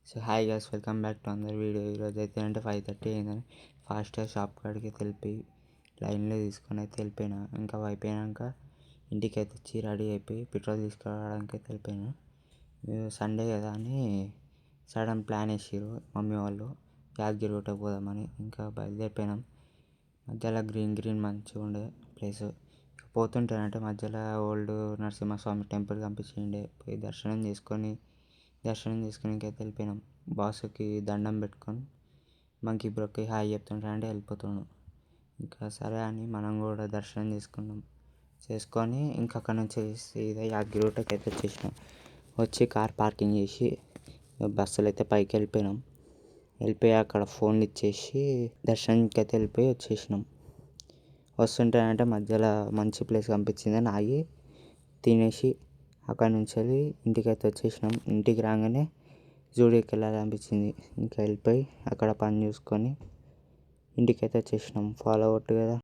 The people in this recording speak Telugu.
So hi guys, welcome back to another video. ఈరోజు అయితే అంటే 5:30 అయిందని ఫాస్ట్గా షాప్ కాడికి తెలిపి లైన్లో తీసుకొని అయితే వెళ్ళిపోయినా. ఇంకా అయిపోయాక ఇంటికి అయితే వచ్చి రెడీ అయిపోయి పెట్రోల్ తీసుకురావడానికి అయితే వెళ్ళిపోయినా. సండే కదా అని సడన్ ప్లాన్ వేసారు మమ్మీ వాళ్ళు, యాదగిరిగుట్ట పోదామని. ఇంకా బయలుదేరిపోయినాం. మధ్యలో గ్రీన్ మంచిగా ఉండే ప్లేస్. పోతుంటేనంటే మధ్యలో ఓల్డ్ నరసింహస్వామి టెంపుల్ కనిపించిండే. పోయి దర్శనం చేసుకొని అయితే వెళ్ళిపోయినాం. బాస్కి దండం పెట్టుకొని మంకీ బ్రోకి హాయ్ చెప్తుంటా అంటే వెళ్ళిపోతున్నాం. ఇంకా సరే అని మనం కూడా దర్శనం చేసుకొని ఇంకా అక్కడ నుంచి సీదా యాదగిరిగుట్టకి అయితే వచ్చేసినాం. వచ్చి కార్ పార్కింగ్ చేసి బస్సులో అయితే పైకి వెళ్ళిపోయి అక్కడ ఫోన్లు ఇచ్చేసి దర్శనంకి అయితే వెళ్ళిపోయి వచ్చేసినాం. వస్తుంటేనంటే మధ్యలో మంచి ప్లేస్ కనిపించిందని ఆగి తినేసి అక్కడ నుంచి వెళ్ళి ఇంటికి అయితే వచ్చేసినాం. ఇంటికి రాగానే జూడియోకి వెళ్ళాలనిపించింది. ఇంకా వెళ్ళిపోయి అక్కడ పని చూసుకొని ఇంటికి అయితే వచ్చేసినాం. ఫాలో అవుట్ కదా.